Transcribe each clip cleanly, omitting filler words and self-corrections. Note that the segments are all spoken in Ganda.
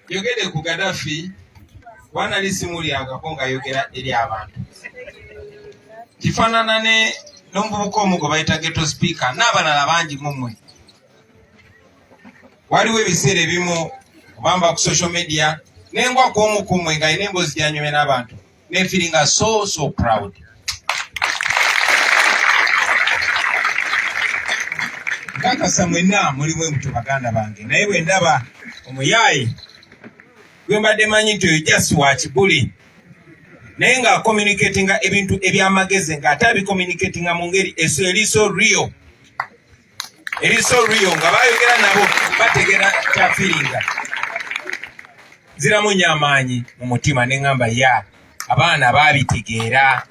Yogedde ku Gaddafi wana lisimuli agakonga yogera eri abantu. Kifaanana n'omuvubuka omu gwe bayita ghetto speaker n'abalala bangi mumwe. Waliwo ebiseera ebimu obamba ku social media nengwa kw'omu ku mmwe nga yina emboozi gyanyumye n'abantu ne feelinga so proud. Kakasa mwenna mulimu emuto baganda bange naye bwe ndaba omuyaayi gwe mbadde manyi nti oyo just wa kibuli naye nga communicatinga ebintu ebyamagezi ng'ate abicommunicatinga mu ngeri eriso real nga bayogera nabo bategera kyafiringa ziramu nnyo amaanyi mu mutima ne ngamba ya abaana baabitegeera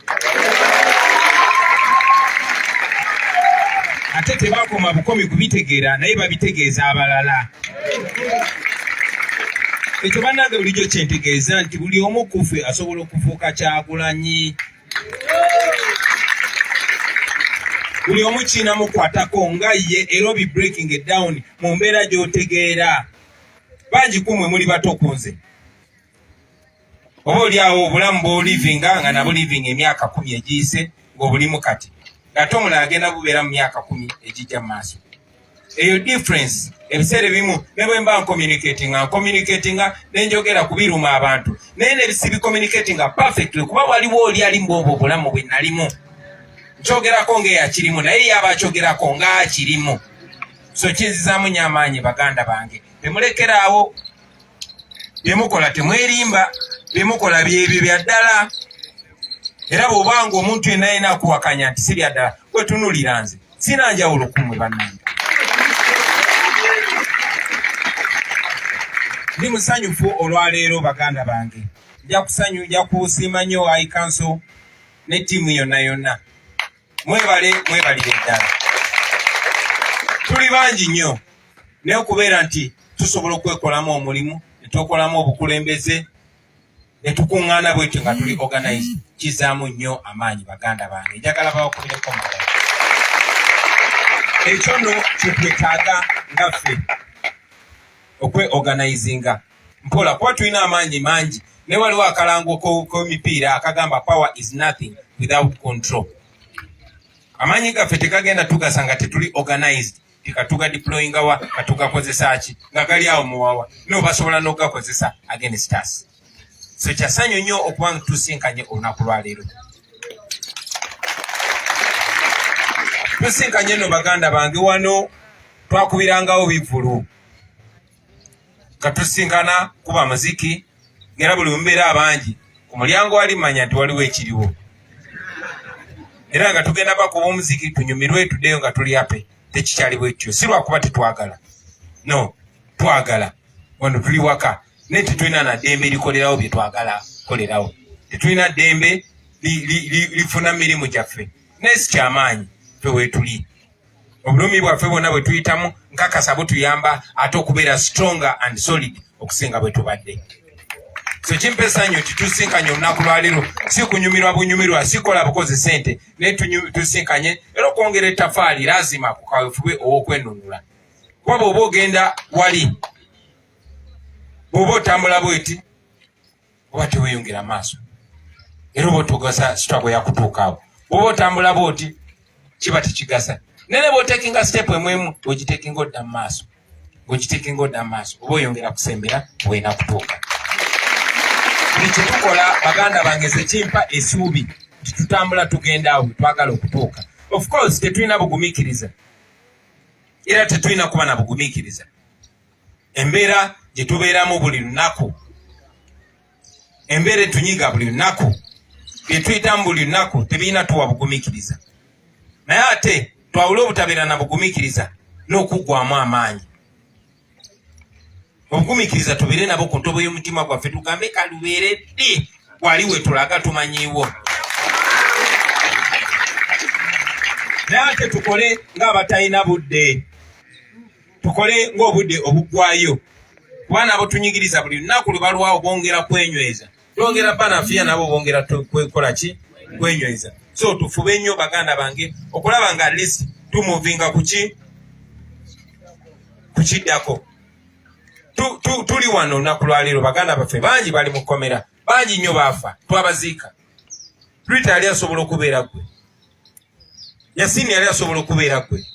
ate tebakoma bukomi kubitegeera naye babitegeeza abalala. Ekyo bannange bulijjo kyentegeeza nti buli omu ku ffe asobola okufuuka Kyagulanyi. Buli omu kiina mukwatako nga ye era obi breaking it down mu mbeera gy'otegeera. Bangi kumwe muli bato ku nze. Oba oliawo obulamu bw'olivinga nga nabo living emyaka 10 egiyise ng'obulimu kati. Ate omulala agenda bubeera mu myaka 10 egijja mu maaso. Eyo difference ebiseera ebimu ne bwe mba communicatinga nenjogera kubiruma abantu naye nebisibi communicatinga perfectly kuba waliwo oli ali mbobwo obulamu bwe nalimu nkyogerako ng'eyakirimu naye yaba akyogerako ng'akirimu. So kinzizaamu nnyo amaanyi baganda bange temulekeraawo byemukola temwerimba byemukola byebyo bya ddala era bw'obanga omuntu yenna yena akuwakanya nti si bya ddala wetunulira nze sina njawulo kumwe bannange. Ndi musanyufu olwaleero baganda bange. Nja kusiima nnyo I Council ne ttiimu yonna. Mwebalire ddala. Tuli bangi nnyo naye okubeera nti tusobola okwekolamu omulimu ne twekolamu obukulembeze ne tukuŋŋaana bwetyo nga tuli organized kizaamu nnyo amaanyi baganda bange. Njagala bawakubireko magana. Ekyo nno kye twetaaga nga ffe okwe-organizinga mpola kuba tulina amaanyi mangi ne waliwo akalango k'emipiira akagamba power is nothing without control. Amaanyi gaffe tekagenda tugasa nga tetuli organized tikatuga deployinga wa katugakozesa ki nga gali awo muwawa no basobola n'okugakozesa against us. So kyasanyu nnyo okuba tusinkanye olunaku lwaleero. Tusinkanye nno baganda bange wano twakubirangawo bivulu katusinkana kuba muziki ngera buli mbeera abangi ku mulyango wali manya nti waliwo ekiriwo era nga tugenda bakuba omuziki tunyumirwe tuddeyo nga tuli ape tekikyali bwekyo si lwakuba tetwagala no twagala wano tuli waka naye tetulina na ddembe likolerawo bye twagala kukolerawo tetulina ddembe lifuna mirimu gyaffe naye si kyamaanyi ffe weetuli obulumi bwaffe bwonna bwe tuyitamu nkakasa butuyamba ate okubeera stronger and solid okusinga bwe tubadde. So kimpa essanyu nti tusinkanye olunaku lwaleero si kunyumirwa bunyumirwa sikola bukozi ssente naye tusinkanye era okwongera ettafaali lazima ku kaweefube ow'okwenunula kuba bw'oba ogenda wali bw'oba otambula bweti oba teweeyongera maaso era oba otugasa sitwago yakutuukaawo bw'oba otambula bwoti kiba tekigasa nene bw'otekinga step emwemu ogitekinga odda mu maaso oba oyongera kusembera bwena kutuuka. Buli kye tukola baganda bange ze kimpa essuubi nti tutambula tugenda awo twagala okutuuka. Of course tetulina bugumiikiriza era tetulina kuba na bugumiikiriza. Embeera gye tubeeramu buli lunaku, embeera etunyiga buli lunaku, bye tuyitamu buli lunaku tebirina tuwa bugumiikiriza. Naye ate twawule obutabeera na bugumiikiriza n'okuggwaamu amaanyi. Obugumiikiriza tubeere nabo ku ntobo y'omutima gwaffe tugambe kalubeere ddi wali we tulaga tumanyiiwo. Naye ate tukole ng'abatalina budde, tukole ng'obudde obuggwayo kuba nabo tunyigiriza buli lunaku lwe balwawo bongera kwenyweza twongera banafiya nabo bongera kwekola ki kwenyweza. So tufube nnyo baganda bange okulaba nga at least tumuvinga ku tukiddako tuli wano olunaku lwa leero baganda baffe bangi bali mu kkomera bangi nnyo baafa twabaziika Rita yali asobola okubeera gwe Yasini yali asobola okubeera gwe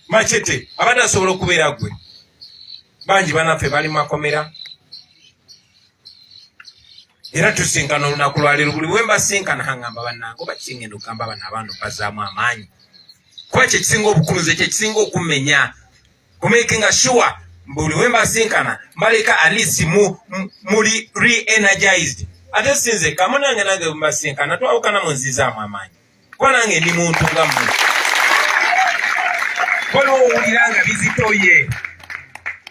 Machete abadde asobola okubeera gwe bangi banaffe bali mu makomera era tusinkana olunaku lwa leero buli bwe mbasinkana hangamba bannange oba kingenda okugamba bano abantu bazaamu amaanyi kuba kye kisinga obukuluze kye kisinga okummenya kumakinga sure buli bwe mbasinkana mbaleka at least muli re-energized ate sinze kamu nange bwe mbasinkana twawukana munzizaamu amaanyi kuba nange ndi muntu nga mmwe waliwo owulira nga bizitoye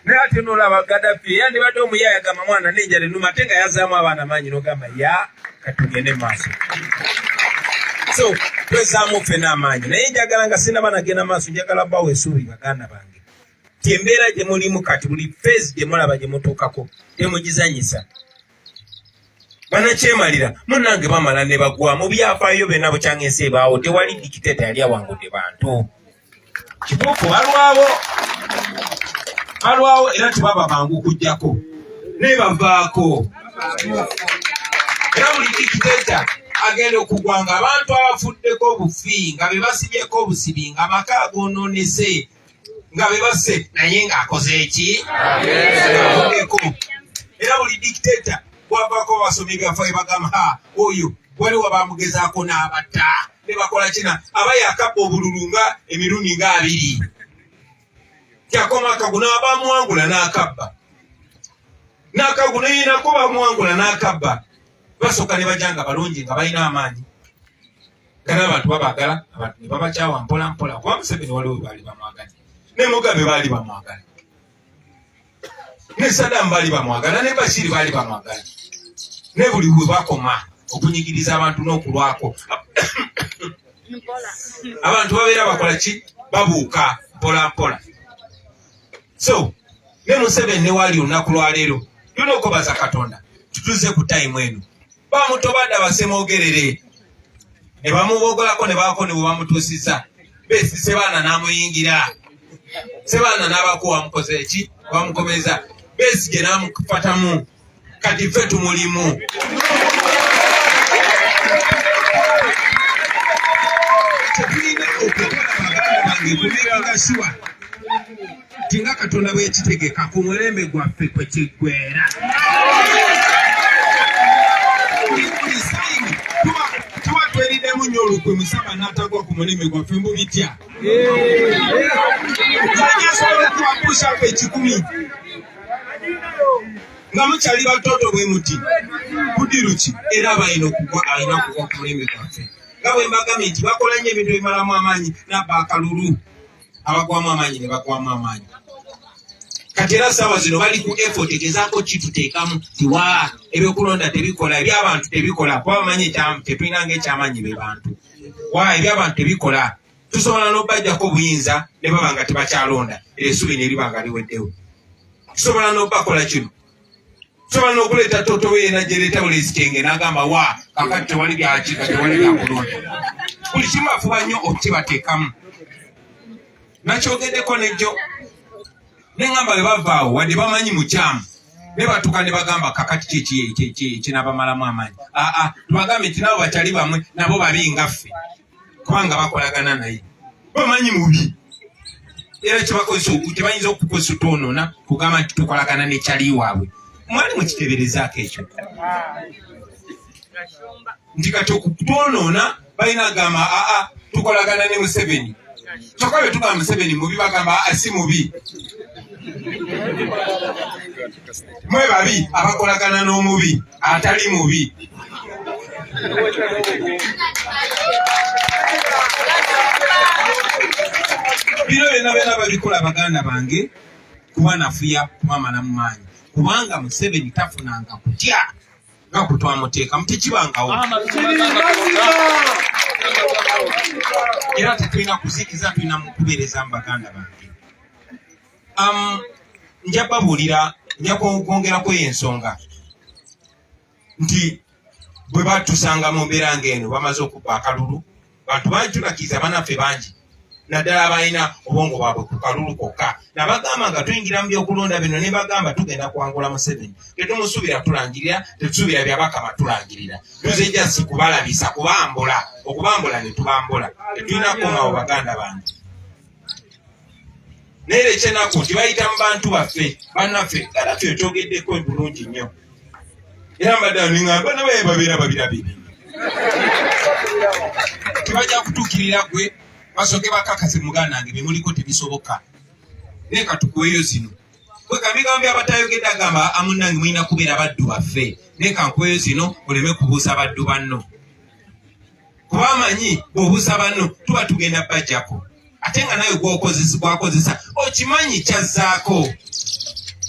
naye ate n'olaba Gaddafi yandibadde omuyaya gamba mwana n'enjala ennuma ate nga yazaamu abaana maanyi n'ogamba ya katugende maaso so twezaamu ffe n'amaanyi naye njagala nga sinaba nagenda maaso njagala bawo essuubi baganda bange ti embeera gye mulimu kati buli feezi gye mulaba gye mutuukako temugizanyisa banakyemalira munnange bamala ne bagwa mu byafaayo byonna bukyanga ensi ebaawo tewali dikiteeta yali awangudde bantu kituufu balwawo era tebaba bangu kujjako naye bavaako era buli dikiteeta agenda okugwanga abantu abafuddeko obufi nga be basibyeko obusibi nga amaka agonoonese nga be basse naye ng'akoze eki afuddeko era buli dikiteeta wavaako basomi byafaayo bagamba oyo waliwo bamugezaako n'abatta ne bakola kina aba yakabba obululu nga emirundi nga 2 kyakoma kaguna abamuwangula n'akabba n'akaguna yinako bamuwangula n'akabba basooka ne bajanga balungi nga balina amaanyi kana abantu babagala abantu ne babakyawa mpola mpola kuba Museveni waliwo baali bamwagala ne Mugabe baali bamwagala ne Saddam baali bamwagala ne Bashir baali bamwagala ne buli bwe bakoma okunyigiriza abantu n'okulwako abantu babeera bakola ki babuuka mpola mpola so ne Museveni ne wali olunaku lwa leero tulina okubaza Katonda tutuze ku tayimu eno bamutobadde abasemoogerere ne bamubogolako ne baako ne bwe bamutuusiza beesi Sebaana n'amuyingira Sebaana n'abakuwa mukoze eki bamukomeza beesi gye n'amufatamu kati ffe tumulimu tetulina okukola baganda bange kumekinga sure tinga Katonda bwe yakitegeka ku mulembe gwaffe kwe kiggwera tuba tweriddemu nnyo olukwe Musaba n'atagwa ku mulembe gwaffe mbu bitya asobola okuwa pushapu 10 nga mukyali batoto bwe muti kudiruki era balina okugwa ku mulembe gwaffe nga bwe mbagambye nti bakola nnyo ebintu ebimalamu amaanyi nabba akalulu abagwamu amaanyi ne bagwamu amaanyi kati era saawa zino bali ku effort egezaako kituteekamu tiwa ebyokulonda tebikola ebyabantu tebikola kuba bamanyi tetulina ng'ekyamaanyi be bantu wa ebyabantu tebikola tusobola n'obbajjako obuyinza ne baba nga tebakyalonda essubi ne liba nga liweddewo tusobola n'obbakola kino tusobola n'okuleeta toto we yena gyereeta bulezitenge n'agamba wa kakati tewali byakika tewali byakulonda buli kimu afuba nnyo okukibateekamu nakyogeddeko nejjo neŋŋamba bwe bavaawo wadde bamanyi mukyamu ne batuuka ne bagamba kakati kinabamalamu amaanyi tubagambe nti nabo bakyali bamwe nabo babi ngaffe kubanga bakolagana naye bamanyi mubi era kyebakozesa tebayinza okukozesa twonoona kugamba nti tukolagana nekyali waabwe mwali mukiteeberezaako ekyo nti kati okutwonoona balina gamba tukolagana ne Museveni kyokka bwe tugamba Museveni mubi bagamba si mubi mwe babi abakolagana n'omubi atali mubi bino byonna babikola baganda bange kuba nafuya kumamala mu maanyi kubanga Museveni tafunanga kutya nga kutwamuteekamu tekibangawo era tetulina kuzikiza tulina mukubeereza mu baganda bange nja babuulira nja kwongerako ensonga nti bwe batusanga mu mbeera ng'eno bamaze okubba akalulu bantu bangi tulakiza banaffe bangi naddala abalina obwongo bwabwe ku kalulu kokka. Nabagamba nga tuyingira mu byokulonda bino ne bagamba tugenda kwangula Museveni. Tetumusuubira tulangirira, tetusuubira byabakama tulangirira. Tuzijja si kubalabisa kubambula, okubambula ne tubambula. Tetulina kukomawo baganda bange. Nere ekyenaku nti bayita mu bantu baffe, bannaffe, era ffe twogeddeko bulungi nnyo. Era mbadde ningamba nabaye babeera babirabiri. Tebajja kutuukirira gwe basooke bakakase muganda wange bemuliko tebisoboka. Leka tukuweeyo zino. Gwe Kubigambo abatayogedde agamba amunnange mulina kubeera baddu baffe. Leka nkuweeyo zino oleme kubuusa baddu banno. Kuba amanyi bw'obuusa banno tuba tugenda bajjako. Ate nga nawe gwakozesa okimanyi kyazzaako.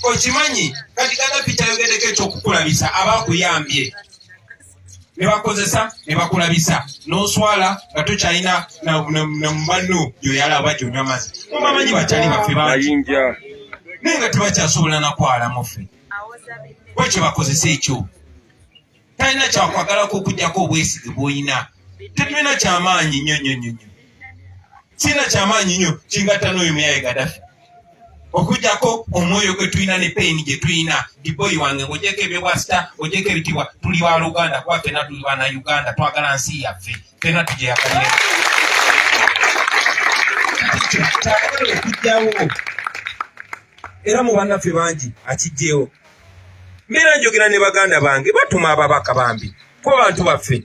Okimanyi kati Gaddafi tayogeddeko ekyokukulabisa abakuyambye. Ne bakozesa ne bakulabisa n'oswala nga tokyalina na mubanno yoyalaba gyonywa amazzi. Mubamanyi bakyali baffe bangi naye nga tebakyasobola nakwalamu ffe. Bwekyo bakozesa ekyo. Talina kyakwagalako okugyako obwesige bw'olina. Tetulina kyamaanyi nnyo. Sina kyamaanyi nnyo kingatta n'oyo muyaye Gaddafi. Okujjako omwoyo gwe tulina ne peyini gye tulina. Diboyi wange ng'ogyeko ebyobwasita, ogyeko ebitibwa tuli ba Luganda, kuba ffenna tuli bana Uganda, twagala nsi yaffe. Ffenna tugyeyakalire. Kyagala okujjawo. Era mu bannaffe bangi akijjeewo. Mbeera njogera ne baganda bange batuma ababaka bambi kuba bantu baffe.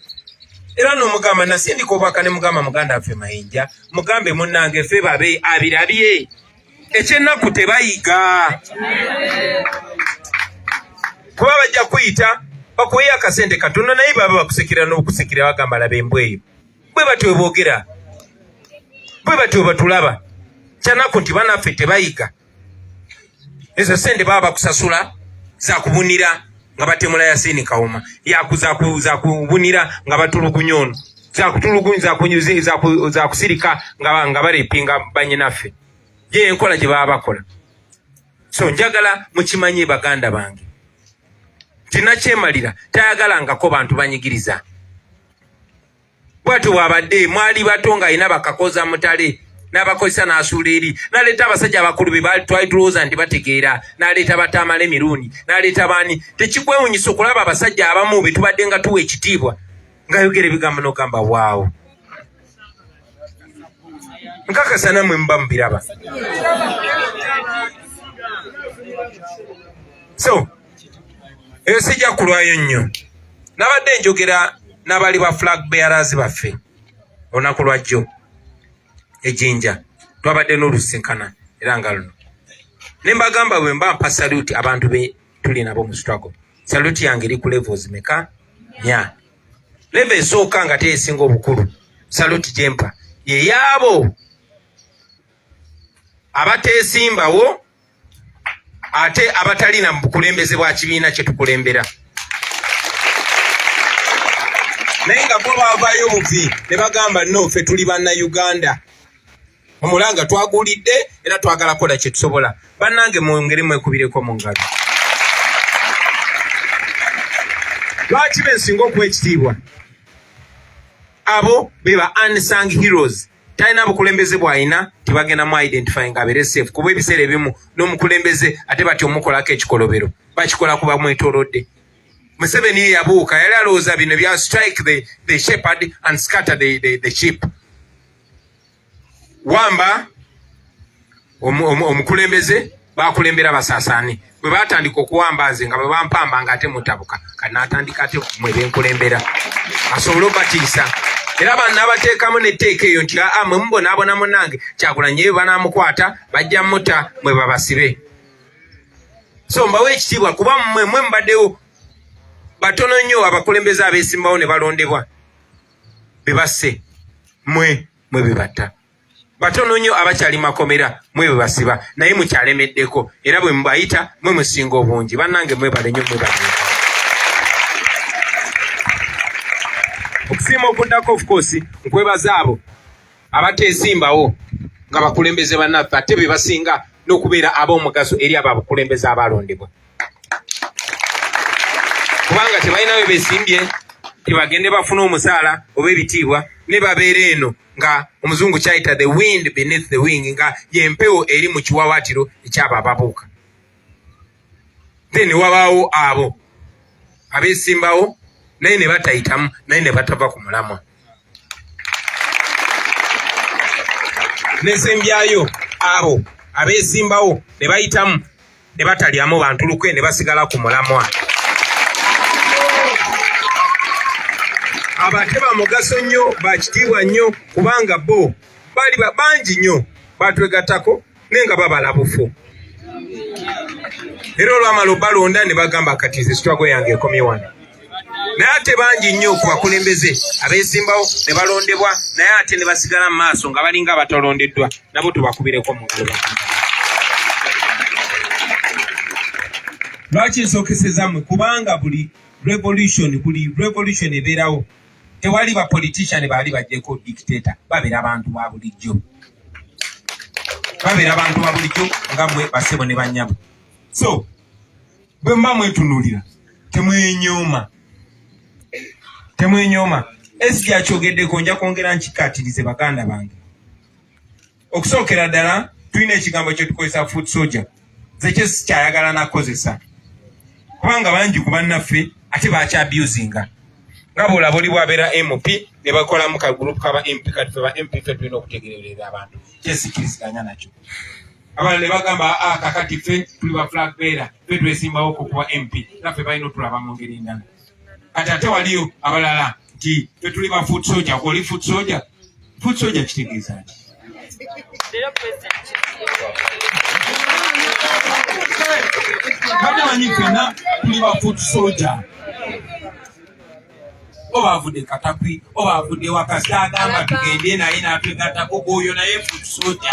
Era n'omugamba nasindika obubaka ne mugamba muganda waffe Mayinja, mugambe munnange ffe babe abirabye. Ekyennaku tebayiga. Kuba bajja kuyita bakuweeyo akasente katono naye baba bakusekera n'okusekera bagamba laba embwa eyo. Bwe batyo boogera. Bwe batyo batulaba. Kyannaku nti bannaffe tebayiga. Ezo sente baba bakusasula za kubunira nga batemula Yasini Kawuma. Za kubunira nga batulugunya ono. Za kutulugunya za kusirika nga barepinga bannyinaffe. Ye enkola gye baba bakola. So njagala mukimanyi baganda bange. Tinakyemalira tayagalangako bantu banyigiriza. Bwatu wabadde mwali bato nga alina bakakoza mutale n'abakozesa n'asuula eri n'aleeta abasajja abakulu be baali twali tulowooza nti bategeera n'aleeta batamala emirundi n'aleeta baani. Tekikwewunyisa okulaba abasajja abamu be tubadde nga tuwa ekitiibwa ng'ayogera ebigambo n'ogamba waawo. Nkakasa nammwe muba mubiraba. So eyo sijja kulwayo nnyo. Nabadde njogera n'abali ba flag bearers baffe olunaku lwajjo ejjinja twabadde n'olusinkana era nga luno ne mbagamba bwe mba mpa saluti abantu be tuli nabo mu struggle. Saluti yange eri ku levels meka? 4. Level esooka nga teesinga obukulu. Saluti gyempa ye yaabo abateesimbawo ate abatalina mu bukulembeze bwa kibiina kye tukulembera. Naye nga bo baavaayo buvi ne bagamba no ffe tuli banna Uganda. Omulanga twagulidde era twagala kola kye tusobola. Bannange mwongere mwekubireko mu ngalo. Lwaki bensinga okuwa ekitiibwa? Abo beba unsung heroes. Talina bukulembeze bw'alina tibagenda mu identifying abeere safe. Kuba ebiseera ebimu n'omukulembeze ate bati omukolako ekikolobero bakikola kuba mwetoolodde. Museveni ye yabuuka yali alowooza bino bya strike the shepherd and scatter the sheep. Wamba omukulembeze bakulembera basaasaani bwe baatandika okuwamba nze nga bwe bampamba nga ate mutabuka kati n'atandika ate mwe benkulembera asobole obatiisa. Era bannabateekamu n'etteeka eyo nti mwe mubonaabona munnange Kyagulanyi bwe banaamukwata bajja mutta mwe babasibe. So mbawe ekitiibwa kuba mwe mubaddewo batono nnyo abakulembeze abeesimbawo ne balondebwa bebasse mwe bebatta. Batono nnyo abakyali makomera mwe bebasiba naye mukyalemeddeko era bwe mubayita mwe musinga obungi. Bannange mwebale nnyo mwebale. Okusiima okuddako of course nkwebaza abo abateesimbawo nga bakulembeze bannaffe ate be basinga n'okubeera ab'omugaso eri abo abakulembeze abalondebwa. Kubanga tebalina we beesimbye tibagende bafuna omusaala oba ebitiibwa ne babeera eno nga omuzungu kyayita the wind beneath the wing, nga yempewo eri mu kiwawaatiro ekyabo ababuuka. Then wabaawo abo abeesimbawo naye ne batayitamu, naye ne batava ku mulamwa. Nesembyayo abo abeesimbawo ne bayitamu ne batalyamu bantu lukwe ne basigala ku mulamwa. Abate ba mugaso nnyo, bakitiibwa nnyo, kubanga bo bali bangi nnyo batwegattako naye nga babala bufu. Era olwamala obalonda ne bagamba kati nze struggle yange ekomye wano. Naye ate bangi nnyo ku bakulembeze abeesimbawo ne balondebwa naye ate ne basigala mu maaso nga balinga abatalondeddwa, nabo tubakubireko mu ngalo. Lwaki nsookeseza mmwe? Kubanga buli revolution ebeerawo tewali ba politician baali bajjeko dictator, babeera abantu ba bulijjo. Babeera abantu ba bulijjo nga mmwe basebo ne bannyabo. So bwe mba mwetunuulira temwenyooma. Esi yakyogeddeko nja kwongera nkikkaatirize baganda bange. Okusookera ddala tulina ekigambo kye tukozesa foot soldier. Nze kye sikyayagala nakozesa. Kubanga bangi ku bannaffe ate bakyabusinga. Nga bw'olaba oli bwabeera MP ne bakolamu ka group kaba MP, kati ffe ba MP ffe tulina okutegererera abantu. Kye sikiriziganya nakyo. Abalala ne bagamba kakati ffe tuli ba flag bearer, ffe twesimbawo okuba MP, naffe balina otulaba mu ngeri endala. Kati ate waliyo abalala nti ffe tuli ba foot soldier. Gw'oli foot soldier? Foot soldier kitegeeza ki? Bamanyi ffenna tuli ba foot soldier. Oba avudde Katakwi, oba avudde Wakasi agamba tugende naye n'atwegattako, oyo naye foot soldier.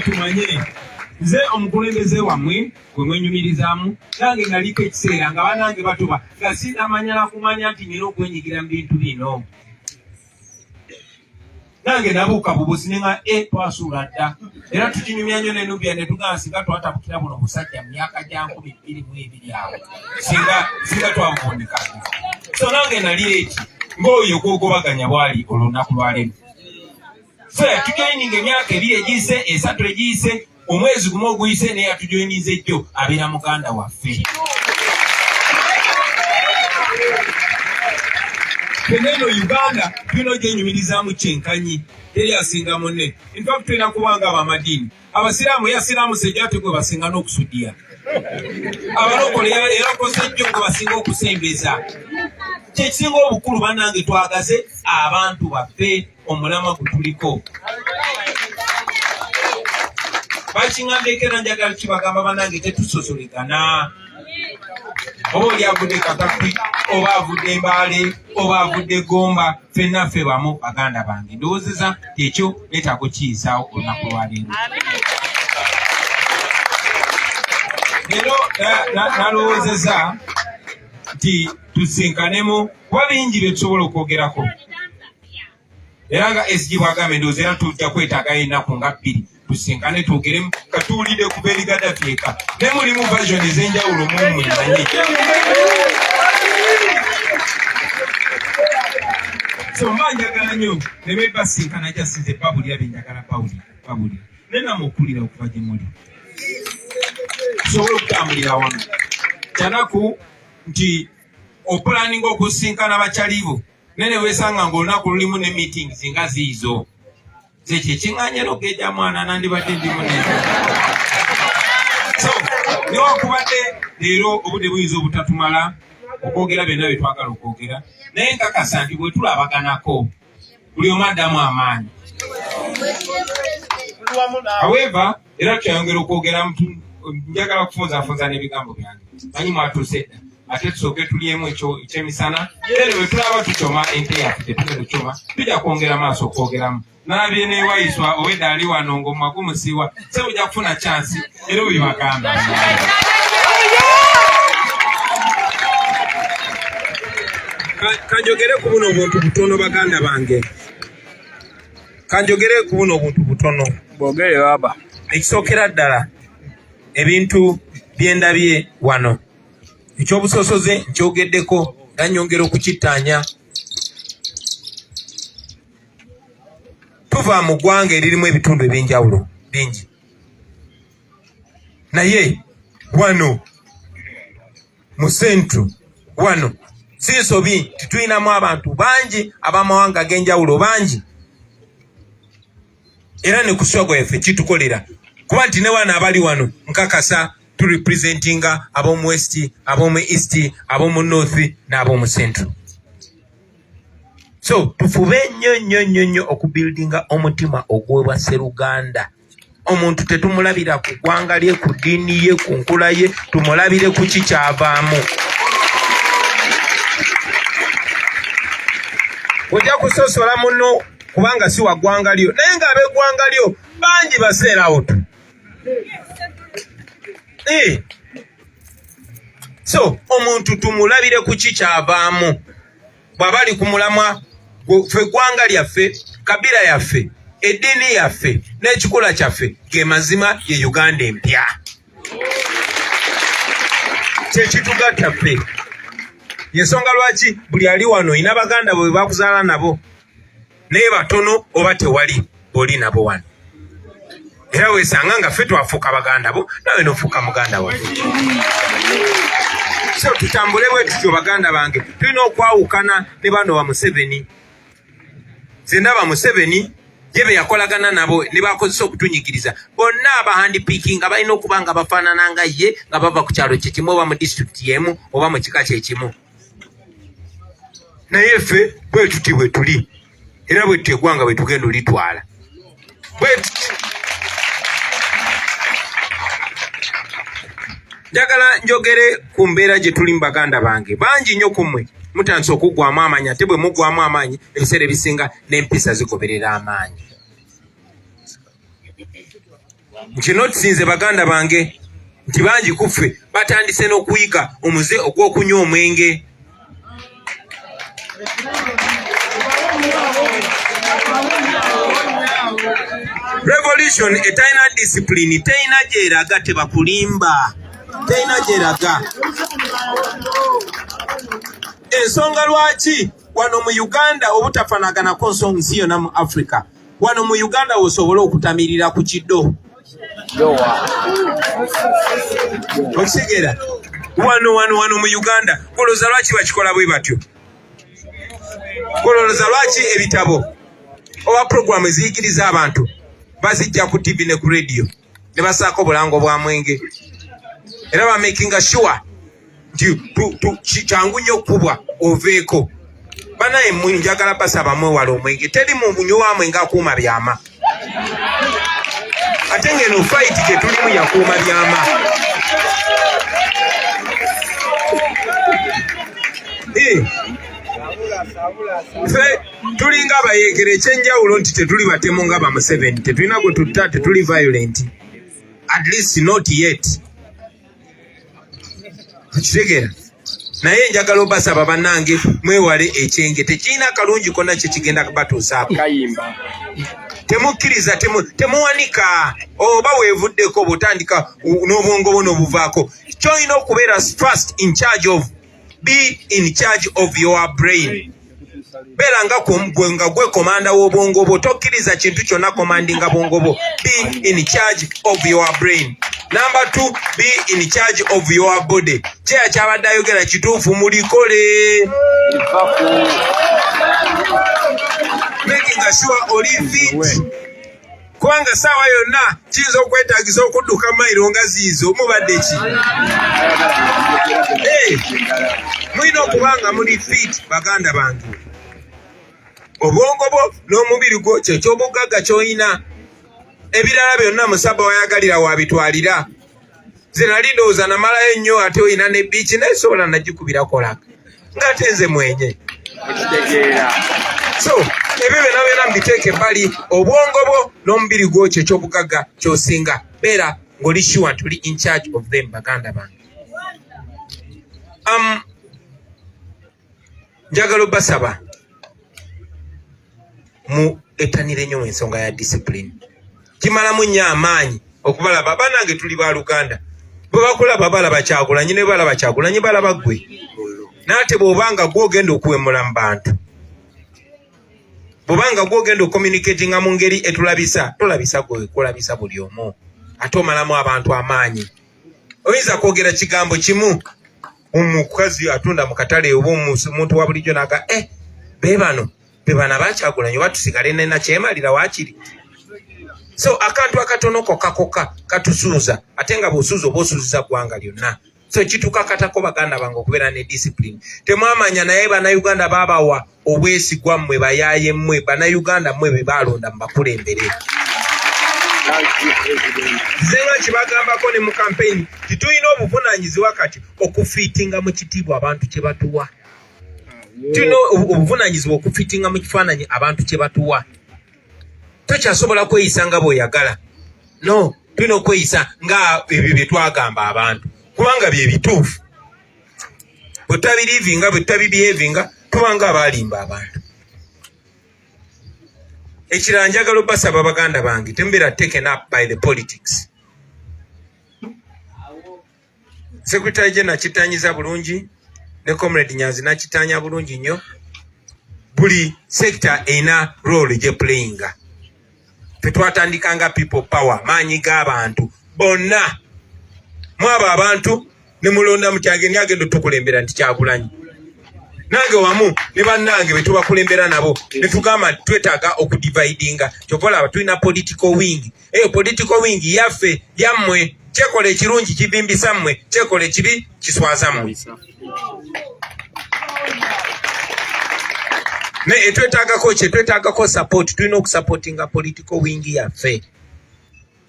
Tumanye nze omukulembeze wammwe gwe mwenyumirizaamu, nange naliko ekiseera nga banange batuba nga sinamanya nakumanya nti nina okwenyigira mu bintu bino. Nange nabuuka bubuzi ne nga twasuula dda, era tukinyumya nnyo ne Nubia ne tugamba singa twatabukira buno musajja mu myaka gya 2022 awo singa twamuvundika. So nange nali eki ng'oyo gwogobaganya bwali olunaku lwaleero. So yatujoyininga emyaka 2 egiyise, 3 egiyise, omwezi gumu oguyise, naye yatujoyininze ejjo abeera muganda waffe. Feneno Uganda tulina gyenyumirizaamu kyenkanyi, teri asinga munne. In fact tulina kubanga abamadiini. Abasiraamu yasiraamu sejjate gwe basinga n'okusuddiya. Abalokole erakoze ejjo gwe basinga okusembeza. Kyekisinga obukulu bannange twagaze abantu baffe omulamwa gutuliko. Bakiŋŋambeko era njagala kibagamba bannange tetusosolegana. Oba oli avudde Katakwi, oba avudde Mbaale, oba avudde Gomba, ffenna ffe bamu baganda bange. Ndowoozeza ekyo neetaaga okiyisaawo olunaku lwaleero. Leero nalowoozeza nti tusinkanemu kuba bingi bye tusobola okwogerako. Era nga SG bw'agamba endowooza era tujja kwetaaga ennaku nga 2 tusinkane twogeremu katuwulire ku Beri Gaddafi eka. Ne mulimu version ez'enjawulo mumanyi. So mba njagala nnyo ne be basinkana jasize Pawulira bye njagala Pawulira. Ne namwe okulira okuva gye muli. Tusobole okutambulira wamu. Kyanaku nti opulaninga okusinkana bakyalibo. Nene weesanga ng'olunaku lulimu ne meetings nga ziizo. Ze kyekiŋŋaanya n'ogeja mwana nandibadde ndi munene. So newakubadde leero obudde buyinza obutatumala okwogera byonna bye twagala okwogera, naye nkakasa nti bwe tulabaganako buli omu addamu amaanyi. However, era tuyongera okwogera njagala kufunzaafunza n'ebigambo byange. Manyi mwatuuse dda. Ate tusooke tulyemu ekyemisana. Era bwe tulaba tucoma ente yaffe tetugenda kucoma, tujja kwongera maaso okwogeramu. Nalabye neewayiswa owedde ali wano ng'omwa gumusiiwa, se ojja kufuna chansi era obibagamba. Kanjogere ku buno obuntu butono baganda bange. Kanjogere ku buno obuntu butono. Bwogere baba. Ekisookera ddala ebintu byendabye wano. Ekyobusosoze nkyogeddeko nga nnyongera okukittaanya. Tuva mu ggwanga eririmu ebitundu eby'enjawulo bingi. Naye wano mu Central wano si nsobi titulinamu abantu bangi ab'amawanga ag'enjawulo bangi. Era ne ku swago yaffe kitukolera. Kuba nti ne wano abali wano nkakasa tu representinga ab'omu West, ab'omu East, ab'omu North n'ab'omu Central. So tufube nnyo okubuildinga omutima ogw'obwa Sseruganda. Omuntu tetumulabira ku ggwanga lye, ku ddiini ye, ku nkula ye, tumulabire ku kikyavaamu. Ojja kusosola muno kubanga si wa ggwanga lyo, naye ng'ab'eggwanga lyo bangi baseerawo tu. So omuntu tumulabire ku kikyavaamu. Bw'aba ali ku mulamwa ffe ggwanga lyaffe, kabira yaffe, eddiini yaffe n'ekikula kyaffe ge mazima ye Uganda empya. Kyekitugatta ffe. Yensonga lwaki buli ali wano olina baganda bwe bakuzaala nabo, naye batono oba tewali b'oli nabo wano. Era weesanga nga ffe twafuuka baganda bo, nawe n'ofuuka muganda waffe. So tutambule bwe tutyo baganda bange. Tulina okwawukana ne bano ba Museveni. Nze ndaba Museveni ye be yakolagana nabo ne bakozesa okutunyigiriza. Bonna abahandipiiki nga balina okuba nga bafaanana nga ye, nga bava ku kyalo kye kimu oba mu disitulikiti y'emu oba mu kika kye kimu. Naye ffe bwe tuti bwe tuli, era bwe tuti eggwanga bwe tugenda olitwala. Bwe tuti. Njagala njogere ku mbeera gye tuli mu baganda bange. Bangi nnyo ku mmwe mutandise okuggwamu amaanyi, ate bwe muggwamu amaanyi ebiseera ebisinga n'empisa zigoberera amaanyi. Kino tusinze baganda bange nti bangi ku ffe batandise n'okuyiga omuze ogw'okunywa omwenge. Revolution etalina discipline, terina gyeraga, tebakulimba, terina gyeraga. Ensonga lwaki wano mu Uganda obutafanagana nsonga nsi yonna mu Africa, wano mu Uganda osobola okutamirira ku kiddo. Okitegeera? Wano mu Uganda olowooza lwaki bakikola bwe batyo? Olowooza lwaki ebitabo oba programu eziyigiriza abantu bazijja ku TV ne ku radio ne basaako obulango bwa mwenge, era ba making sure nti kyangu nnyo okubwa oveeko. Banaye njagala basaba mwewala omwenge. Teri mu bunywa mwenge akuuma byama, ate ngeno fight gye tulimu yakuuma byama. Ffe tulinga abayeekera, ekyenjawulo nti tetuli batemu nga ba Museveni, tetulina gwe tutta, tetuli violent, at least not yet. Tukitegeera? Naye njagala obasaba bannange mwewale ekyenge, tekirina kalungi konna kye kigenda batuusaako. Temukkiriza, temuwanika oba weevuddeko bw'otandika n'obwongo bwo n'obuvaako. Ky'olina okubeera first in charge of, be in charge of your brain. Beera nga gwe komanda w'obwongo bwo, tokkiriza kintu kyonna komandinga bwongo bwo. Be in charge of your brain. Number 2, be in charge of your body. Kyeya kyabadde ayogera kituufu, mulikole. Making sure oli fit. Kubanga saawa yonna kiyinza okwetaagisa okudduka mayiro nga ziizo, mubadde ki? Mulina okuba nga muli fit baganda bange. Obwongo bwo n'omubiri gwo kyekyobugagga ky'olina. Ebirala byonna musaba wayagalira wabitwalira. Nze nali ndowooza namalayo ennyo ate olina ne biiki, naye sobola nagikubirako laka ng'ate nze mwenye. So ebyo byonna byonna mbiteeke ebbali. Obwongo bwo n'omubiri gwo kyekyobugagga ky'osinga. Beera ng'oli sure nti oli in charge of them baganda bange. Njagala obbasaba mu ettanire nnyo ensonga ya discipline. Kimalamu nnyo amaanyi okubalaba. Bannange tuli ba Luganda. Bwebakulaba balaba Kyagulanyi ne balaba Kyagulanyi balaba ggwe. Nate bw'obanga gw'ogenda okuwemula mu bantu. Bw'obanga gw'ogenda okommunikatinga mu ngeri etulabisa, tolabisa gwe kulabisa buli omu. Ate omalamu abantu amaanyi. Oyinza kwogera kigambo kimu omukazi atunda mu katale oba omuntu wa bulijjo naga bebano ba Kyagulanyi oba tusigale nena kyemalira waakiri. So akantu akatonoko kakoka katusuuza ate nga bw'osuuza oba osuuziza ggwanga lyonna. So kituuka katako baganda bange okubeera ne discipline. Temwamanya naye bannayuganda baabawa obwesigwa mmwe bayaaye mmwe bannayuganda mmwe be baalonda mu bakulembere. Zenga kibagambako ne mu campaign titulina obuvunaanyizibwa kati okufiitinga mu kitiibwa abantu kye batuwa. Tulina obuvunaanyizibwa okufiitinga mu kifaananyi abantu kye batuwa. Tokyasobola kweyisa nga bw'oyagala. No, tulina okweyisa nga ebyo bye twagamba abantu. Kubanga bye bituufu. Bwe tutabiriivinga, bwe tutabibehavinga, tubanga abaalimba abantu. Ekirala njagala obbasaba baganda bange tembeera taken up by the politics. Secretary General kitanyiza bulungi ne Comrade Nyanzi nakitanya bulungi nnyo. Buli sector ena role gye playinga. Twatandikanga people power maanyi g'abantu bonna. Mwaba abantu ne mulonda mutyange nyagendo tukulembera nti Kyagulanyi. Nange wamu ne bannange be tubakulembera nabo ne tugamba twetaaga okudividinga. Kyokola tulina political wing. Eyo political wing yaffe yammwe kyekola ekirungi kibimbisa mmwe kyekola ekibi kiswaza mmwe. Ne etwetaagako support tulina okusupportinga political wing yaffe.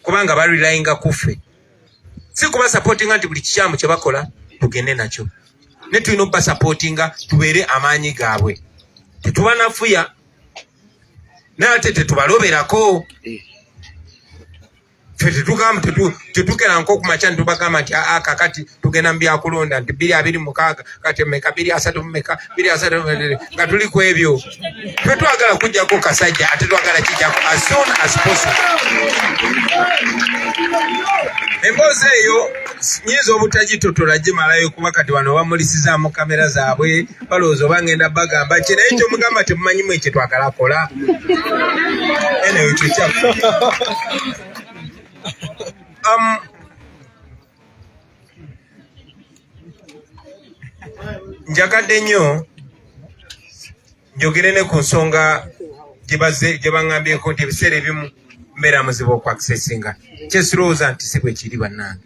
Kubanga barilayinga kuffe. Si kuba supportinga nti buli kikyamu kye bakola tugende nakyo. Ne tulina okuba supportinga tubeere amaanyi gaabwe. Tetubanafuya. Nate tetubaloberako. Tetukera nk'okumakya ne tubagamba nti kakati tugenda mu byakulonda nti 226 kati mmeka 230 nga tuli ku ebyo. Twetwagala kujjako kasajja ate twagala kijjako as soon as possible. Emboozi eyo nyinza obutagitotola gimalayo kuba kati wano bamulisizaamu kamera zaabwe balowooza oba ngenda bagamba kye naye kyomugamba temumanyimu ekye twagala kola. Eneyo kyo kyaffe. Njagadde nnyo njogere ne ku nsonga gye baŋŋambyeko nti ebiseera ebimu mbeera muzibu okwakisesinga. Kyesirowooza nti si bwe kiri bannange.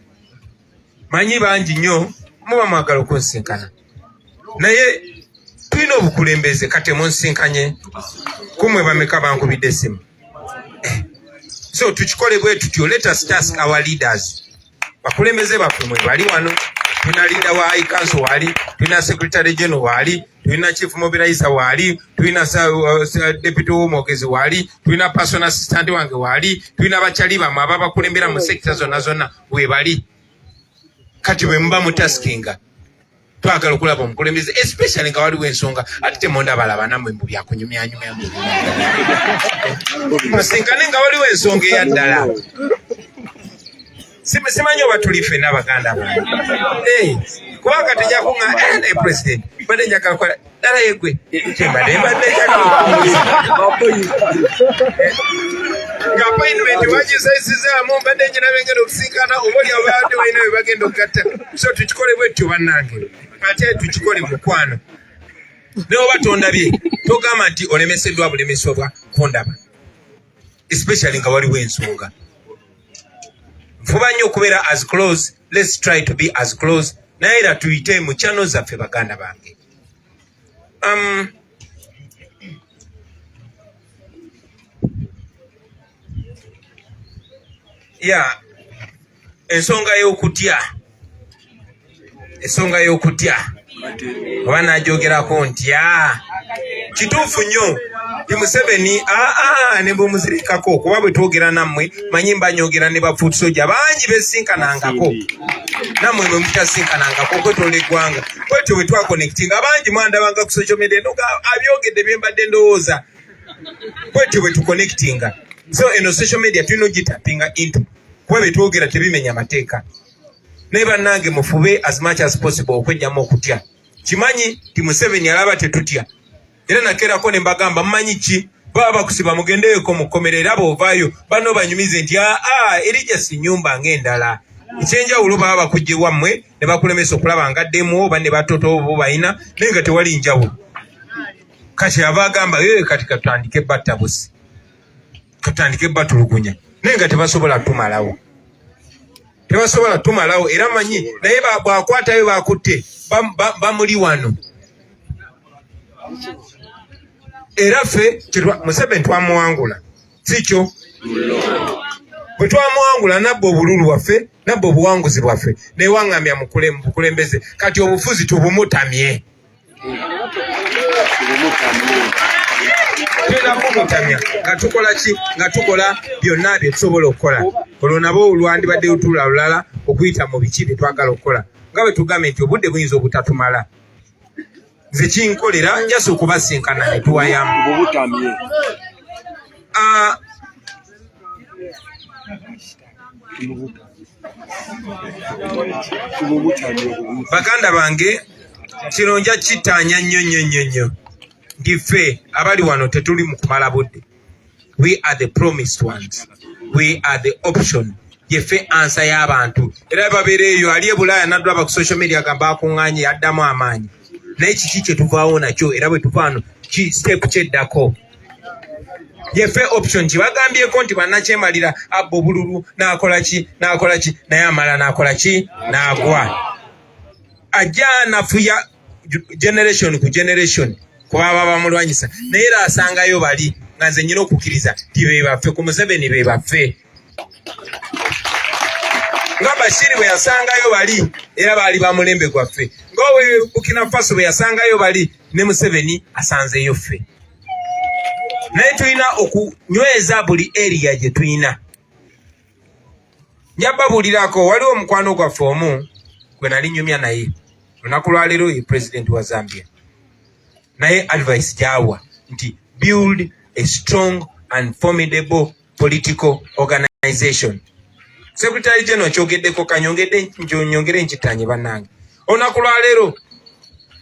Manyi bangi nnyo muba mwagala okunsinkana. Naye tulina obukulembeze kati munsinkanye kumwe bameka bankubidde essimu. So tukikole bwe tutyo, let us task our leaders. Bakulembeze baffe mwe bali wano. Tulina leader wa high council wali, tulina secretary general wali, tulina chief mobilizer wali, tulina deputy omwogezi wali, tulina personal assistant wange wali, tulina bakyali bamwe ababakulembera mu sector zonna we bali. Kati bwe muba mutaskinga twagala okulaba omukulembeze especially nga waliwo ensonga ate temondabalaba nammwe mu byakunyumyanyumya musinkane nga waliwo ensonga eyaddala. Simanyi oba tuli ffenna baganda bange. Kubanga tejakunga president badde njagala kola ddala yegwe kyembadde nga appointment wagisaisizaamu mbadde njina bengenda okusinkana omuli abaadde balina bwe bagenda okugatta. So tukikole bwetyo bannange ate tukikole mukwano. Naye oba tondabye togamba nti olemeseddwa bulemeswa bwa kundaba especially nga waliwo ensonga. Nfuba nnyo okubeera as close. Let's try to be as close. Naye era tuyite mu channel zaffe baganda bange. Ensonga y'okutya oba najogerako ntya kituufu nnyo ti Museveni ne bwemuzirikako kuba bwe twogera nammwe manyi mbanyogera ne bafuuti soja bangi besinkanangako nammwe bwe mutasinkanangako okwetoola eggwanga bwetyo bwe twakonectinga bangi mwandabanga ku social media noga abyogedde bye mbadde ndowooza bwetyo bwe tukonectinga. So eno social media tulina ogitapinga into kuba bye twogera tebimenya mateeka. ne bannange mufube as much as possible okwejjamu okutya. Kimanyi ti Museveni alaba tetutya. Era nakerako ne mbagamba mmanyi ki baba bakusiba mugendeeko mukomerera bovaayo bano banyumize nti erija si nyumba ng'endala. Ekyenjawulo baba bakujje wammwe ne bakulemesa okulaba nga ddemu oba ne batoto bo bayina naye nga tewali njawulo. Kati ava agamba kati katandike battabusi. Katandike batulugunya. Naye nga tebasobola tumalawo. Tebasobola tumalawo era manyi naye bwakwatayo bakutte bamuli wano. Era ffe Museveni twamuwangula. Sikyo? Bwe twamuwangula nabba obululu waffe, nabba obuwanguzi bwaffe, newaŋŋamya mu bukulembeze. Kati obufuzi tubumutamye. Tuna kumutamya nga tukola ki? Nga tukola byonna bye tusobola okukola. Olwo nabo olwandibadde lutula lulala okuyita mu biki bye twagala okukola. Nga bwe tugambe nti obudde buyinza obutatumala. Nze kinkolera njasa okubasinkana ne tuwayamu. Baganda bange kino nja kitaanya nnyo. Ndife abali wano tetuli mu kumala budde. We are the promised ones. We are the option. Yefe answer y'abantu. Era babeereeyo ali e Bulaaya n'addulaba ku social media agamba akuŋŋaanye yaddamu amaanyi. Naye kiki kye tuvaawo nakyo era bwe tuvaano ki step kyeddako. Yefe option kibagambyeko nti bannakyemalira abba obululu n'akola ki naye amala n'akola ki n'agwa. Ajja nafuya generation ku generation kuba bamulwanyisa naye era asangayo bali nga nze nnyina okukkiriza ti be baffe ku Museveni be baffe. Nga Bashiri bwe yasangayo bali era baali bamulembe gwaffe. Nga Burkina Faso bwe yasangayo bali ne Museveni asanzeyo ffe. Naye tulina okunyweza buli area gye tulina. Njababuulirako waliwo omukwano gwaffe omu gwe nali nnyumya naye olunaku lwaleero ye president wa Zambia. Naye advice gy'awa nti build a strong and formidable political organization. Secretary General kyogeddeko kanyongere nkitanye bannange. Olunaku lwaleero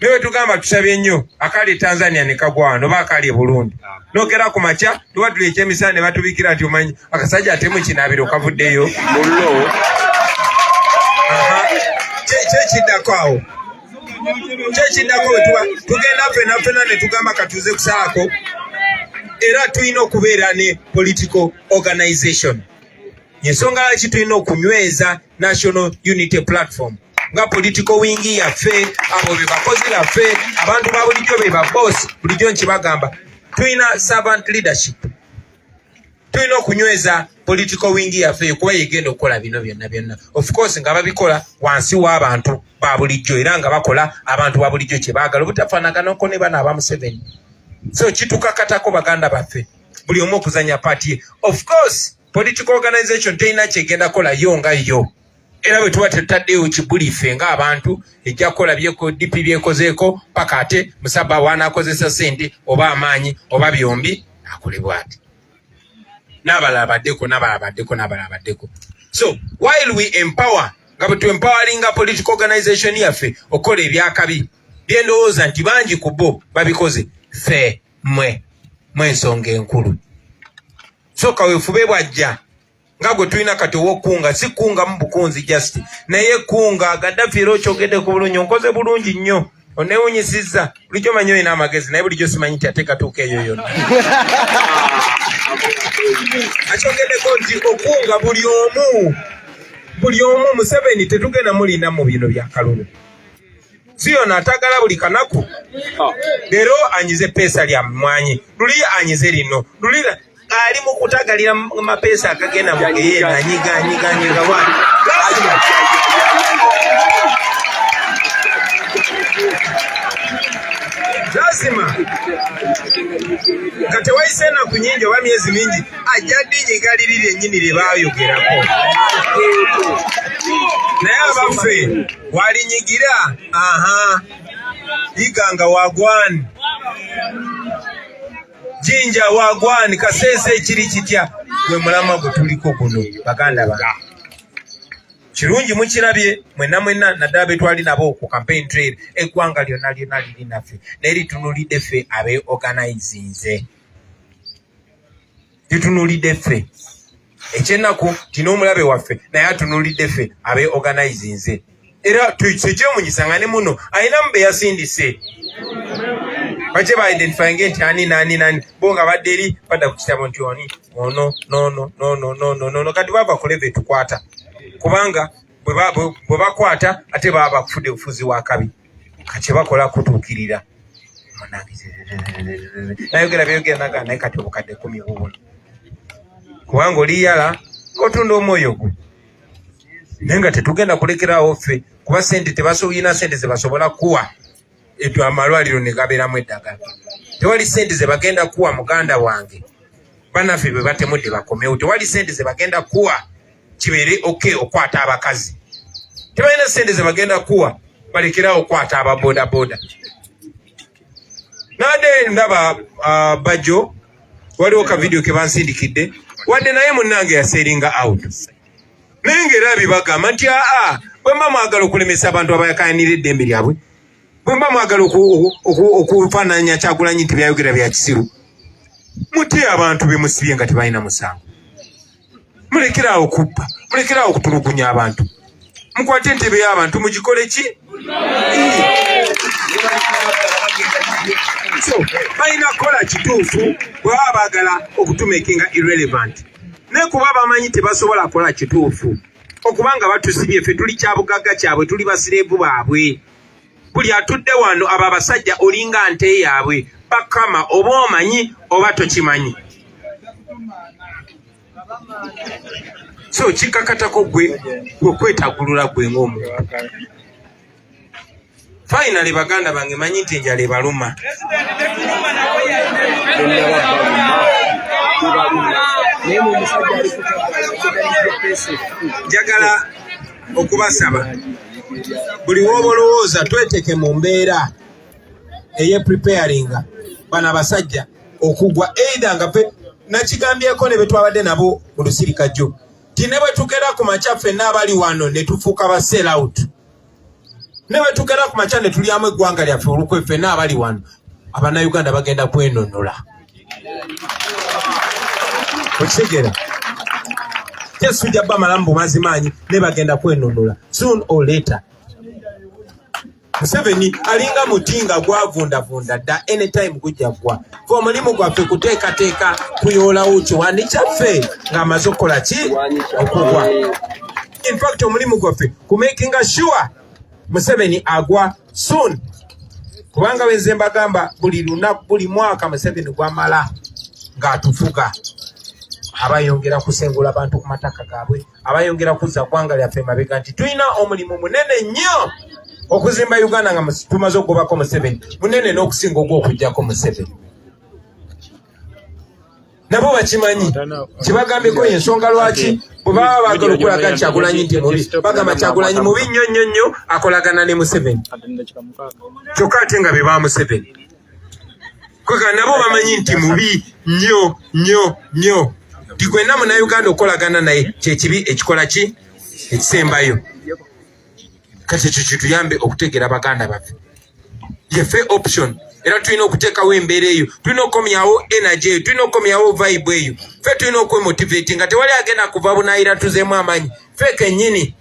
newe tugamba tusabye nnyo akali Tanzania ne kagwa wano oba akali e Burundi. Nogera ku makya tuwadula ekyemisana ne batubikira nti omanyi akasajja atemu kinaabiro kavuddeyo mullo. Kyekiddako awo. Kyekiddako we tugenda ffena ne tugamba katuze kusaako era tulina okubeera ne political organization. Ensonga lwaki tulina okunyweza National Unity Platform nga political wing yaffe abo be bakozi baffe abantu ba bulijjo be babosi bulijjo nkibagamba tulina servant leadership. Tulina okunyweza political wing yaffe kuba yegenda okukola bino byonna. Of course nga babikola wansi w'abantu ba bulijjo era nga bakola abantu ba bulijjo kye baagala obutafaanaganako ne bano aba Museveni. So kitukakatako baganda baffe buli omu okuzanya party ye. Of course political organization teyina kyegenda kola yo nga yo. Era bwe tuba tetutaddeyo kibulife ng'abantu ejja kukola DP byekozeeko paka ate Musaba wanaakozesa ssente oba amaanyi oba byombi akolebwa ati. N'abalala baddeko. So while we empower nga bwe tu-empoweringa political organization yaffe okukola ebyakabi byendowooza nti bangi ku bo babikoze ffe mwe ensonga enkulu. Soka weefube bwajja nga gwe tulina kati ow'okkunga si kunga mu bukunzi just naye kunga Gaddafi era okyogedde ku bulungi onkoze bulungi nnyo onneewunyisizza bulijjo manyi olina amagezi naye bulijjo simanyi nti ate katuuka eyo yonna. Akyogeddeko nti okunga buli omu Museveni tetugenda mulinda mu bino bya kalulu. Si yona atagala buli kanaku leero anyize peesa lya mmwanyi luli anyize lino luli ali mu kutagalira mapeesa akagenda mu geyeena anyiga wani lazima kati wayise ennaku nyingi oba myezi mingi ajja ddinyiga liri lyennyini lye baayogerako naye abaffe walinyigira iganga wagwani jinja wagwani kaseese ekiri kitya gwe mulama gwe tuliko guno baganda bange. kirungi mukirabye mwenna naddala be twali nabo ku campaign trail eggwanga lyonna liri naffe naye litunulidde ffe abeorganizinze litunulidde ffe ekyennaku tina omulabe waffe naye atunulidde ffe abeorganizinze era tukyemunyisanga ne muno ayinamu be yasindise bajje ba-identifyinge nti ani bo nga badde eri badda ku kitabo nti oni ono no kati baba kuleve tukwata kubanga bwe bakwata ate baba bakufudde bufuzi wa kabi kati bakola kutuukirira nayogera byogera naga naye kati obukadde 10 bubuno kubanga oliyala otunda omwoyo gwo naye nga tetugenda kulekerawo ffe kuba sente tebasobola sente zebasobola kuwa etyo amalwaliro ne gabeeramu eddagala tewali sente ze bagenda kuwa muganda wange bannaffe bwe batemudde bakomewo tewali sente ze bagenda kuwa kibeere okwata abakazi tebalina sente ze bagenda kuwa balekerawo okwata ababodaboda nade ndaba Bajjo waliwo ka video ke bansindikidde wadde naye munnange yaseringa out naye ng'era bibagamba nti bwe mba mwagala okulemesa abantu abayakayanira eddembe lyabwe bwe mba mwagala okufaananya Kyagulanyi nti byayogera bya kisiru mutye abantu be musibye nga tebalina musango mulekerawo okubba mulekerawo okutulugunya abantu mukwate entebe y'abantu mugikole ki so balina kukola kituufu bwebaba baagala okutumakinga irrelevant naye kuba bamanyi tebasobola kukola kituufu okubanga batusibye ffe tuli kyabugagga kyabwe tuli basireevu baabwe buli atudde wano abo abasajja olinga nte yaabwe bakama oba omanyi oba tokimanyi so kikakatako gwe kwetagulula gwe ng'omuntu finally baganda bange manyi nti enjala ebaluma njagala okubasaba buli woba olowooza tweteke mu mbeera eyepreparinga bano abasajja okugwa either nga fe nakigambyeko ne be twabadde nabo mu lusirikajjo ti ne bwe tugera ku makya ffenna abali wano ne tufuuka ba sell out ne bwe tugera ku makya ne tulyamu eggwanga lyaffe olukwe ffenna abali wano abannayuganda bagenda kwenonola okitegeera tesujja bamalamu bumazi maanyi ne bagenda kwenonola soon or later Museveni alinga mutinga gwavundavunda dda anytime gujja gwa fe omulimu gwaffe kuteekateeka kuyoolawo kiwandi kyaffe ng'amaze okukola ki okugwa in fact omulimu gwaffe kumakinga sure Museveni agwa soon kubanga benze mbagamba buli mwaka Museveni gwamala ng'atufuga abayongera kusengula abantu ku mataka gaabwe abayongera kuzza ggwanga lyaffe mabega nti tulina omulimu munene nnyo okuzimba Uganda nga tumaze okugobako Museveni munene n'okusinga ogw'okujjako Museveni nabo bakimanyi kibagambyeko ensonga lwaki bwe baba baagala okulaga Kyagulanyi nti mubi bagamba Kyagulanyi mubi nnyo akolagana ne Museveni kyokka ate nga be ba Museveni kweka nabo bamanyi nti mubi nnyo tigwenna munnayuganda okolagana naye kyekibi ekikola ki ekisembayo kati ekyo kituyambe okutegeera baganda baffe yeffe option era tulina okuteekawo embeera eyo tulina okukomyawo energy eyo tulina okukomyawo vibe eyo ffe tulina okwemotivate nga tewali agenda kuva bunaayira tuzeemu amaanyi ffe kennyini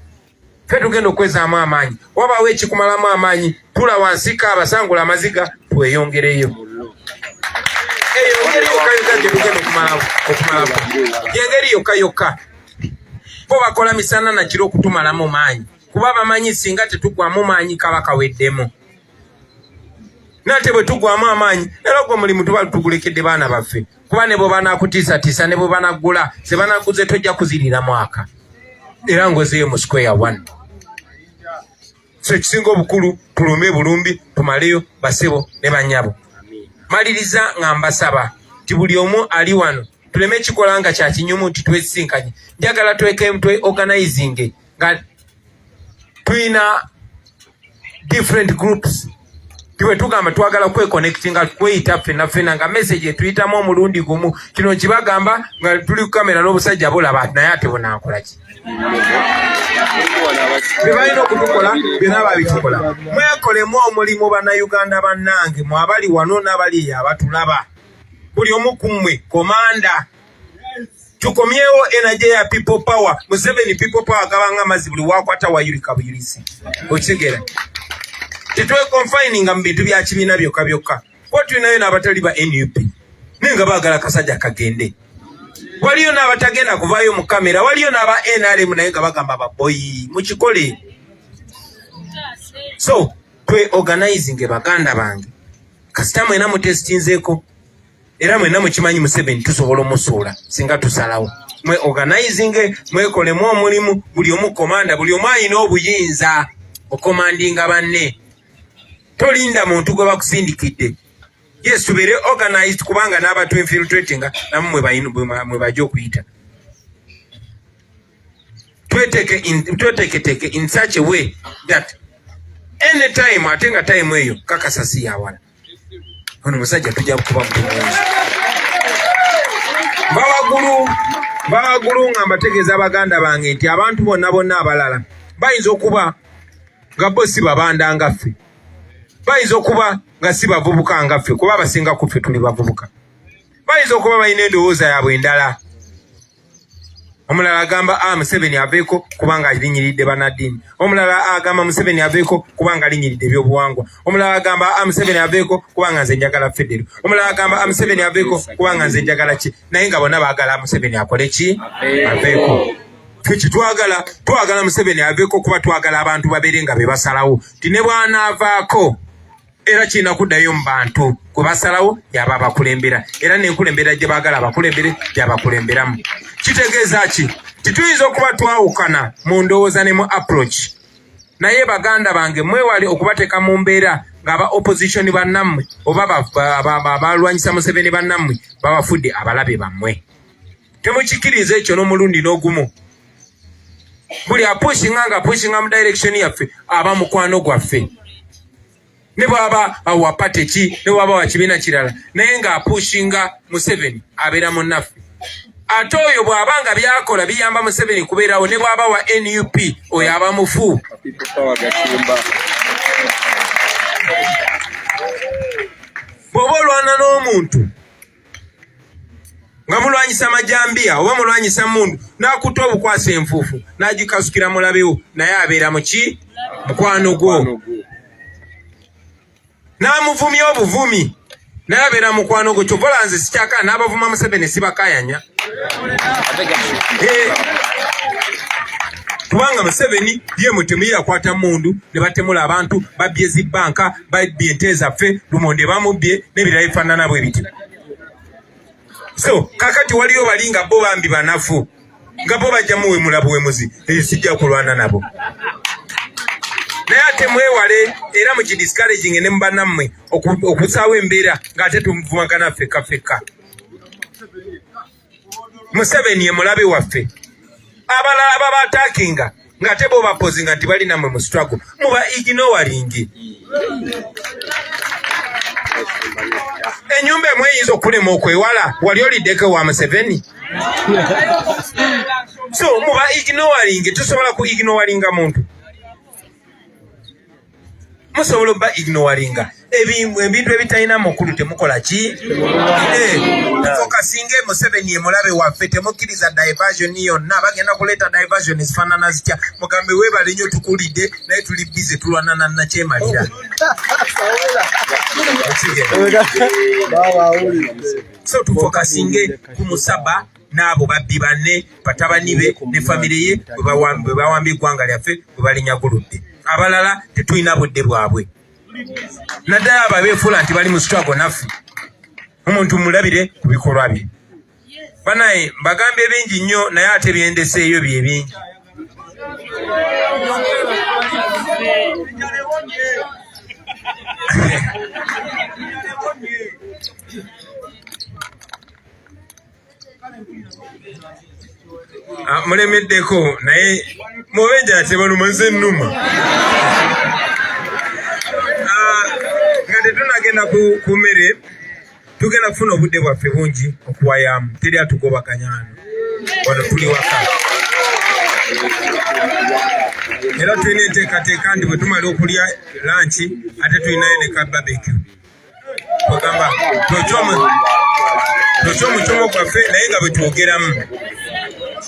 ffe tugenda okwezaamu amaanyi wabaawo ekikumalamu amaanyi tula wansi kaabasangula amaziga tweyongereyo eyo ngeri yokka gye tugenda okumalamu yengeri yokka bo bakola misana nakiro okutumalamu maanyi kuba bamanyi singa tetugwamu maanyi kaba kaweddemu nate bwe tugwamu amaanyi era ogwo mulimu tuba tugulekedde baana baffe kuba ne bwe banakutiisatiisa ne bwe banaggula ze banaguze tojja kuzirira mwaka era ngozeeyo mu square 1 so ekisinga obukulu tulume bulumbi tumaleyo basebo ne bannyabo maliriza nga mbasaba nti buli omu ali wano tuleme ekikola nga kya kinyumu nti twesinkanye njagala twe organizing nga tulina different groups tiwe tugamba twagala kweconnectinga kweyita ffenna nga message etuyitamu omulundi gumu kino kibagamba nga tuli ku kamera n'obusajja bulaba naye ate bunankola ki bebalina okutukola byonna babitukola. Mwekolemu omulimu bannayuganda bannange, mwe abali wano n'abali abatulaba, buli omu ku mmwe komanda. Tukomyewo energy ya people power. Museveni people power gabanga amazzi buli wakwata wayulika buyulisi. Okitegeera tetwe confininga mu bintu bya kibiina byokka byokka. Kwa tulinayo n'abatali ba NUP nenga baagala kasajja kagende. Waliyo n'abatagenda kuvaayo mu kamera, waliyo n'aba NRM naye nga bagamba baboyi mukikole. So twe organizing baganda bange kasita mwena mutestinzeeko era mwena mukimanyi Museveni tusobola omusuula singa tusalawo. Mwe organizing mwekolemu omulimu, buli omu komanda, buli omu ayina obuyinza okomandinga banne. Tolinda muntu gwe bakusindikidde. Yes, tubeere organized kubanga n'abatu infiltrating namwe mwe bajja okuyita. Tweteketeke in such a way that anytime ate nga time eyo kakasa si yawala. Ono musajja tujja kuba mutumunzi. Mbawagulu nga mbategeeza abaganda bange nti abantu bonna abalala bayinza okuba nga bo si babanda nga ffe. Bayinza okuba nga si bavubuka nga ffe kuba abasinga ku ffe tuli bavubuka. Bayinza okuba balina endowooza yaabwe endala. Omulala agamba Museveni aveeko kubanga alinyiridde bannaddiini. Omulala agamba Museveni aveeko kubanga alinyiridde ebyobuwangwa. Omulala agamba Museveni aveeko kubanga nze njagala federo. Omulala agamba Museveni aveeko kubanga nze njagala ki. Naye nga bonna baagala Museveni akole ki? Aveeko. Ffe twagala Museveni aveeko kuba twagala abantu babeere nga be basalawo. Ti ne bw'anaavaako era kirina kuddayo mu bantu kwe basalawo yaba abakulembera. Era n'enkulembera gye baagala abakulembere gy'abakulemberamu. Kitegeeza ki? Tituyinza okuba twawukana mu ndowooza ne mu approach. Naye baganda bange mwewale okubateeka mu mbeera ng'aba opposition bannammwe oba balwanyisa Museveni bannammwe babafudde abalabe bammwe. Temukikiriza ekyo n'omulundi n'ogumu. Buli apushinga mu direction yaffe aba mukwano gwaffe. Ne bwaba awapate ki, ne bwaba wa kibiina kirala, naye ng'apushinga Museveni abeera munnaffe. Ate oyo bw'abanga byakola biyamba Museveni kubeerawo, ne bwaba wa NUP oyo aba mufu. Bw'oba olwana n'omuntu nga mulwanyisa majambiya oba mulwanyisa mundu n'akutta obukwasa enfuufu n'agikasukira mulabewo, naye abeera muki? Mukwano gwo. N'amuvumya obuvumi naye abeera mukwano gwo. Kyova nze sikyaka n'abavuma Museveni sibakayanya. Kubanga Museveni ye mutemu yakwata mundu ne batemula abantu, babbye zibbanka, babbye ente zaffe, lumonde bamubbye n'ebirala ebifaanana bwe biti. So kakati waliyo balinga bo bambi banafu nga bo bajja muwe mulabu wemuzi sijja kulwana nabo. Naye ate mwewale era mu kidiscouraging ne mbanammwe okusaawo embeera ng'ate tumuvumagana ffekka. Museveni ye mulabe waffe. Abalala baba attackinga ng'ate bo bapozinga nti bali nammwe mu struggle. Muba ignoring. Enyumba emwe eyinza okulema okwewala wali oliddeko wa Museveni. So muba ignoring. Tusobola ku ignoringa muntu. Musobola ba ignoringa ebintu ebitalina makulu temukola ki? Focusinge Museveni ye mulabe waffe, temukkiriza diversion yonna. Bagenda kuleeta diversion ezifaanana zitya. Mugambe weebale nnyo tukulidde naye tuli bize tulwana na nakyemalira. So tufocusinge ku Musaba n'abo babbi banne batabani be ne famire ye bwe bawamba eggwanga lyaffe bwe balinyaguludde. Abalala tetulina budde bwabwe. Naddala abo abeefuula nti bali mu struggle naffe. Omuntu mulabire ku bikolwa bye. Banaye mbagambe bingi nnyo naye ate byendeseeyo bye bingi. Mulemeddeko naye mubenja tebaluma nze nnuma. Nga tetunagenda ku mmere tugenda kufuna obudde bwaffe bungi okuwayamu. Teri atugobaganya wano tuli waka. Era tulina enteekateeka nti bwe tumala okulya lanchi ate tulinayo ne ka barbecue. Ogamba tokyomucomo gwaffe naye nga bwe twogeramu.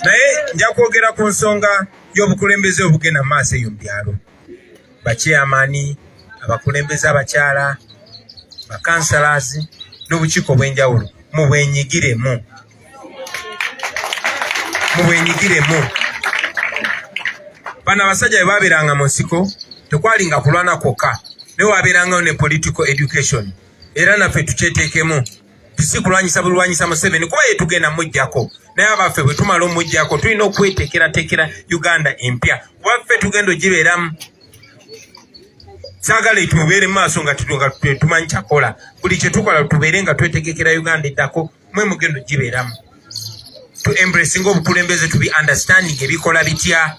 Naye nja kwogera ku nsonga y'obukulembeze obugenda mu maaso eyo mu byalo. Bakyeyamaani, abakulembeze abakyala, bakansalazi n'obukiiko obw'enjawulo mubwenyigiremu. Bano abasajja bwe baabeeranga mu nsiko tekwalinga kulwana kwokka, naye waabeerangawo ne political education. Era naffe tukyeteekemu, tusi kulwanyisa bulwanyisa Museveni kuba ye tugenda mujjako, naye abaffe bwe tumala omujjako tulina okweteekerateekera Uganda empya kuba ffe tugenda ogibeeramu. Saagala tubeere mu maaso nga tumanyi kyakola, buli kye tukola tubeere nga twetegekera Uganda eddako, mwe mugenda ogibeeramu. To embrace obukulembeze, to be understanding ebikola bitya,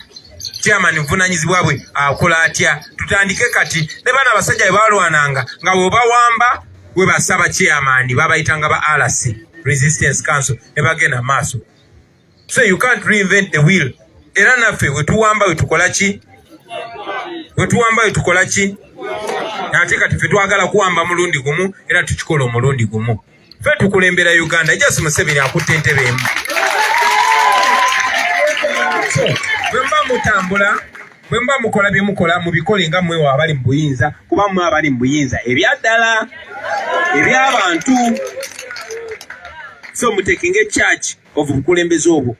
chairman nvunanyizibwa bwe akola atya. Tutandike kati ne bana abasajja bwe balwananga nga bwe bawamba bwe basaba chairman babayitanga ba RC Resistance Council ne bagenda maaso. So you can't reinvent the wheel. Era naffe we tuwamba we tukola ki? Ate kati ffe twagala kuwamba mulundi gumu era tukikola omulundi gumu. Ffe tukulembera Uganda, just Museveni akutte entebe emu. So, bwemba mutambula, bwemba mukola bye mukola mubikole nga mmwe abali mu buyinza, kuba mmwe abali mu buyinza ebyaddala eby'abantu. So mutekinge charge of bukulembeze obwo.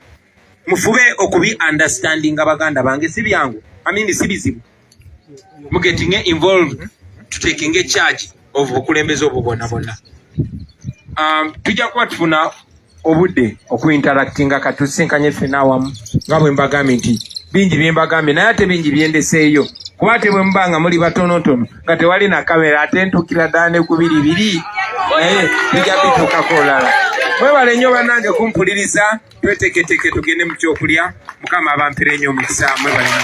Mufube okubi understanding abaganda bange si byangu. Si bizibu. Mu getting involved to taking a charge of bukulembeze obwo bonna. Tujja kuba tufuna obudde okuinteractinga katusinkanye ffenna awamu nga bwe mbagambye nti bingi bye mbagambye naye ate bingi byendeseeyo kuba ate bwe mubanga muli batonotono nga tewali na kamera ate ntukira ddala ne ku biri naye bijja bituukako olala. Mwebale nnyo bannange kumpuliriza, tweteeketeke tugende mu kyokulya. Mukama abampere nnyo omukisa. Mwebale nnyo.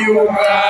Uganda.